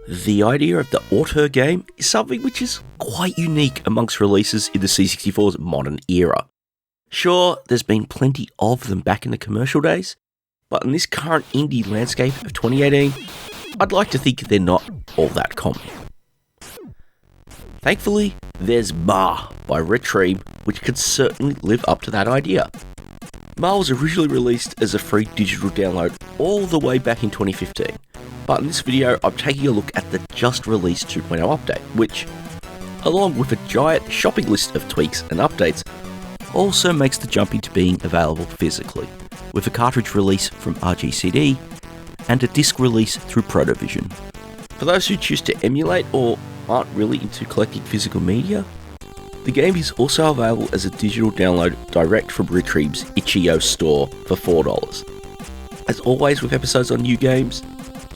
The idea of the auteur game is something which is quite unique amongst releases in the C64's modern era. Sure, there's been plenty of them back in the commercial days, but in this current indie landscape of 2018, I'd like to think they're not all that common. Thankfully, there's MAH by Retream, which could certainly live up to that idea. MAH was originally released as a free digital download all the way back in 2015, but in this video I'm taking a look at the just released 2.0 update, which, along with a giant shopping list of tweaks and updates, also makes the jump into being available physically, with a cartridge release from RGCD and a disc release through Protovision. For those who choose to emulate or aren't really into collecting physical media, the game is also available as a digital download direct from Retream's itch.io store for $4. As always with episodes on new games,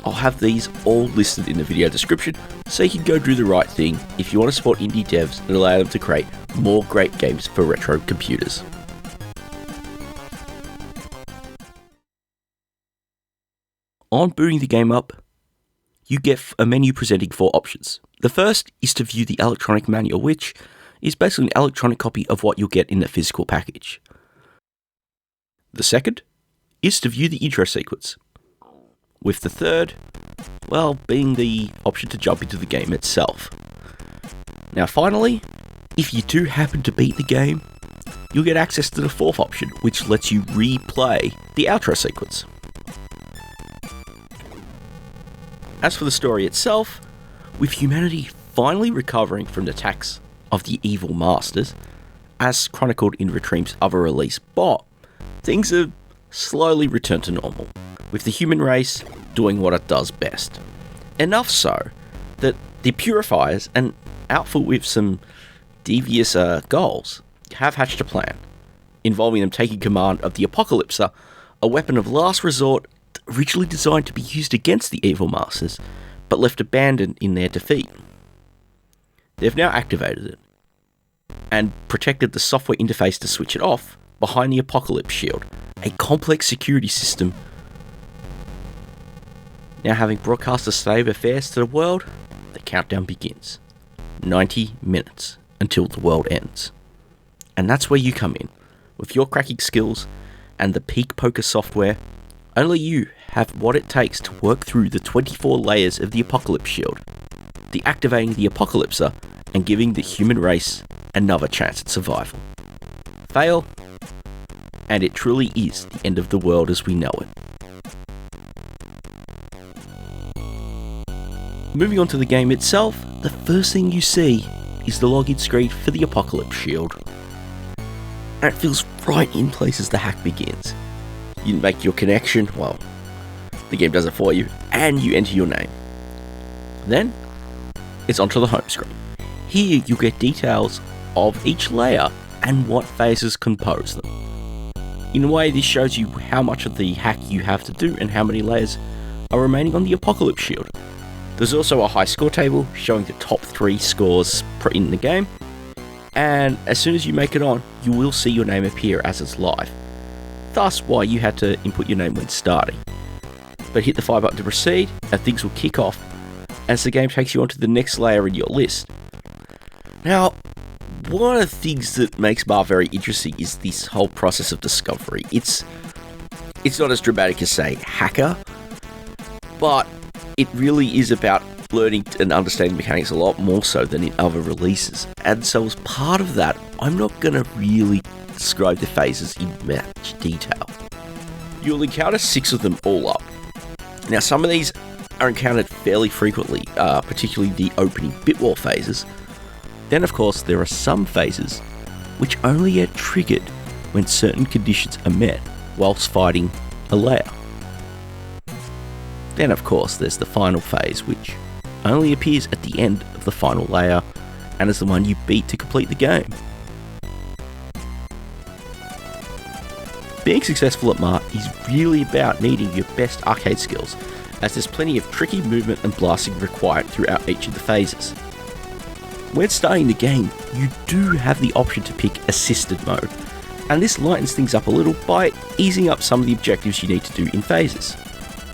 I'll have these all listed in the video description so you can go do the right thing if you want to support indie devs and allow them to create more great games for retro computers. On booting the game up, you get a menu presenting 4 options. The first is to view the electronic manual, which is basically an electronic copy of what you'll get in the physical package. The second is to view the intro sequence, with the third, well, being the option to jump into the game itself. Now finally, if you do happen to beat the game, you'll get access to the fourth option, which lets you replay the outro sequence. As for the story itself, with humanity finally recovering from the attacks of the evil masters, as chronicled in Retream's other release Bot, things have slowly returned to normal, with the human race doing what it does best. Enough so that the Purifiers, an outfit with some devious goals, have hatched a plan, involving them taking command of the Apocalypser, a weapon of last resort originally designed to be used against the evil masters, but left abandoned in their defeat. They've now activated it, and protected the software interface to switch it off behind the Apocalypse Shield, a complex security system. Now having broadcast a state of affairs to the world, the countdown begins. 90 minutes until the world ends. And that's where you come in, with your cracking skills and the peak poker software. Only you have what it takes to work through the 24 layers of the Apocalypse Shield, deactivating the Apocalypser and giving the human race another chance at survival. Fail, and it truly is the end of the world as we know it. Moving on to the game itself, the first thing you see is the login screen for the Apocalypse Shield. And it feels right in place as the hack begins. You make your connection, well, the game does it for you, and you enter your name. Then, it's onto the home screen. Here you get details of each layer and what phases compose them. In a way, this shows you how much of the hack you have to do and how many layers are remaining on the Apocalypse Shield. There's also a high score table showing the top 3 scores in the game, and as soon as you make it on, you will see your name appear as it's live. Thus why you had to input your name when starting. But hit the fire button to proceed, and things will kick off as the game takes you onto the next layer in your list. Now, one of the things that makes MAH very interesting is this whole process of discovery. It's not as dramatic as, say, Hacker, but it really is about learning and understanding mechanics a lot more so than in other releases. And so as part of that, I'm not going to really describe the phases in much detail. You'll encounter 6 of them all up. Now some of these are encountered fairly frequently, particularly the opening bitwall phases. Then of course there are some phases which only get triggered when certain conditions are met whilst fighting a layer. Then of course there's the final phase, which only appears at the end of the final layer and is the one you beat to complete the game. Being successful at MAH is really about needing your best arcade skills, as there's plenty of tricky movement and blasting required throughout each of the phases. When starting the game, you do have the option to pick assisted mode, and this lightens things up a little by easing up some of the objectives you need to do in phases.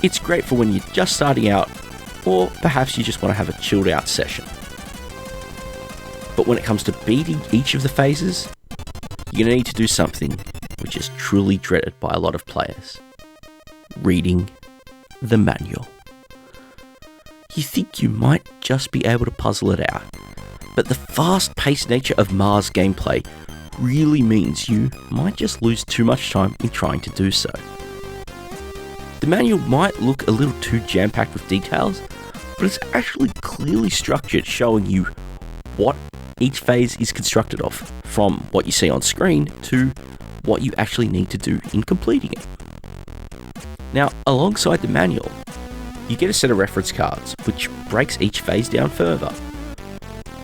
It's great for when you're just starting out or perhaps you just want to have a chilled out session. But when it comes to beating each of the phases, you're going to need to do something which is truly dreaded by a lot of players: reading the manual. You think you might just be able to puzzle it out, but the fast-paced nature of MAH's gameplay really means you might just lose too much time in trying to do so. The manual might look a little too jam-packed with details, but it's actually clearly structured, showing you what each phase is constructed of, from what you see on screen to what you actually need to do in completing it. Now, alongside the manual, you get a set of reference cards, which breaks each phase down further.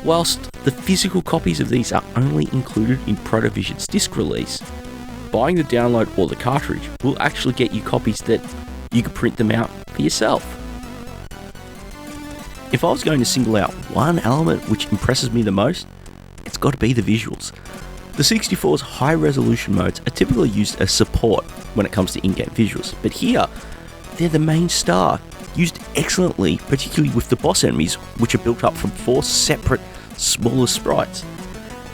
Whilst the physical copies of these are only included in Protovision's disc release, buying the download or the cartridge will actually get you copies that you can print them out for yourself. If I was going to single out one element which impresses me the most, it's got to be the visuals. The 64's high resolution modes are typically used as support when it comes to in-game visuals, but here, they're the main star, used excellently, particularly with the boss enemies, which are built up from 4 separate, smaller sprites.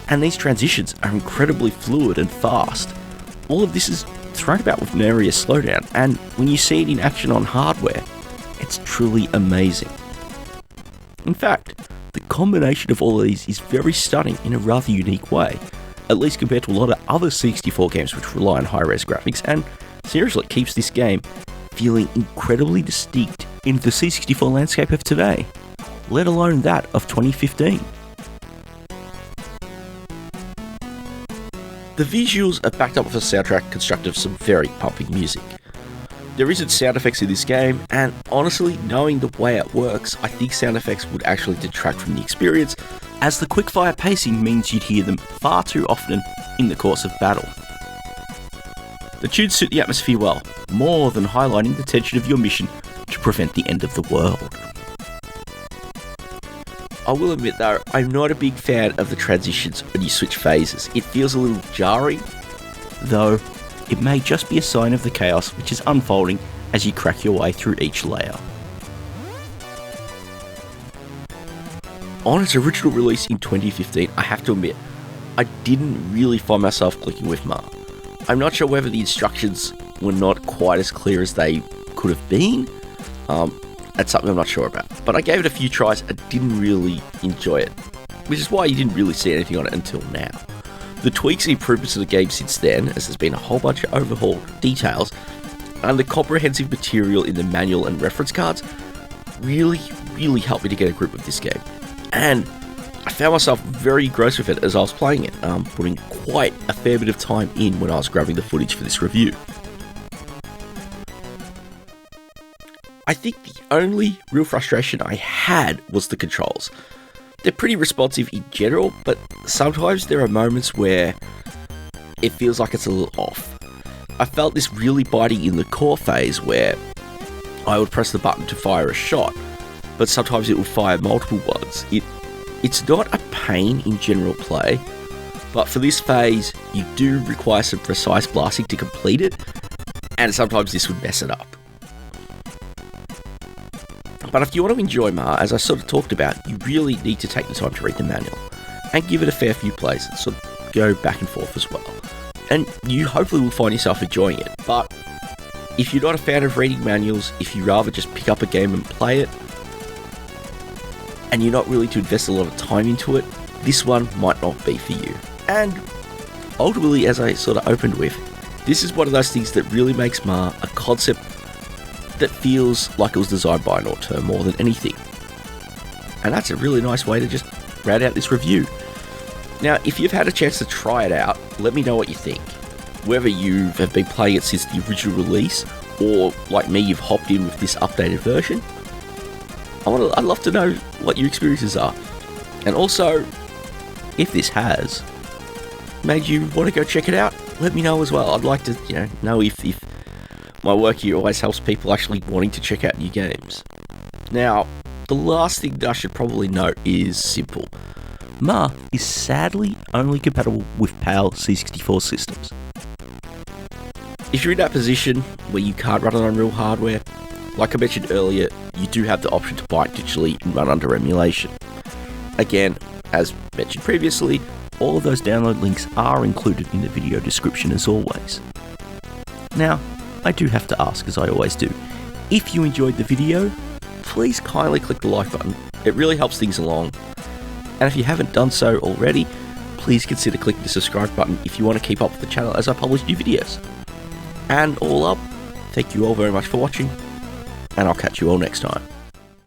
And these transitions are incredibly fluid and fast. All of this is thrown about with an area slowdown, and when you see it in action on hardware, it's truly amazing. In fact, the combination of all of these is very stunning in a rather unique way, at least compared to a lot of other 64 games which rely on high-res graphics, and seriously keeps this game feeling incredibly distinct in the C64 landscape of today, let alone that of 2015. The visuals are backed up with a soundtrack constructed of some very pumping music. There isn't sound effects in this game, and honestly, knowing the way it works, I think sound effects would actually detract from the experience, as the quickfire pacing means you'd hear them far too often in the course of battle. The tunes suit the atmosphere well, more than highlighting the tension of your mission to prevent the end of the world. I will admit though, I'm not a big fan of the transitions when you switch phases. It feels a little jarring, though it may just be a sign of the chaos which is unfolding as you crack your way through each layer. On its original release in 2015, I have to admit, I didn't really find myself clicking with MAH. I'm not sure whether the instructions were not quite as clear as they could have been. That's something I'm not sure about. But I gave it a few tries and didn't really enjoy it, which is why you didn't really see anything on it until now. The tweaks and improvements to the game since then, as there's been a whole bunch of overhauled details, and the comprehensive material in the manual and reference cards, really helped me to get a grip of this game. And I found myself very engrossed with it as I was playing it, putting quite a fair bit of time in when I was grabbing the footage for this review. I think the only real frustration I had was the controls. They're pretty responsive in general, but sometimes there are moments where it feels like it's a little off. I felt this really biting in the core phase where I would press the button to fire a shot, but sometimes it will fire multiple ones. It's not a pain in general play, but for this phase, you do require some precise blasting to complete it, and sometimes this would mess it up. But if you want to enjoy MAH, as I sort of talked about, you really need to take the time to read the manual, and give it a fair few plays, and sort of go back and forth as well. And you hopefully will find yourself enjoying it, but if you're not a fan of reading manuals, if you rather just pick up a game and play it, and you're not willing to invest a lot of time into it, this one might not be for you. And ultimately, as I sort of opened with, this is one of those things that really makes MAH a concept that feels like it was designed by an auteur more than anything. And that's a really nice way to just round out this review. Now, if you've had a chance to try it out, let me know what you think. Whether you have been playing it since the original release, or like me, you've hopped in with this updated version, I'd love to know what your experiences are. And also, if this has made you want to go check it out, let me know as well. I'd like to, know if my work here always helps people actually wanting to check out new games. Now, the last thing that I should probably note is simple. MAH is sadly only compatible with PAL C64 systems. If you're in that position where you can't run it on real hardware, Like I mentioned earlier, you do have the option to buy it digitally and run under emulation. Again, as mentioned previously, all of those download links are included in the video description as always. Now, I do have to ask, as I always do, if you enjoyed the video, please kindly click the like button. It really helps things along. And if you haven't done so already, please consider clicking the subscribe button if you want to keep up with the channel as I publish new videos. And all up, thank you all very much for watching, and I'll catch you all next time.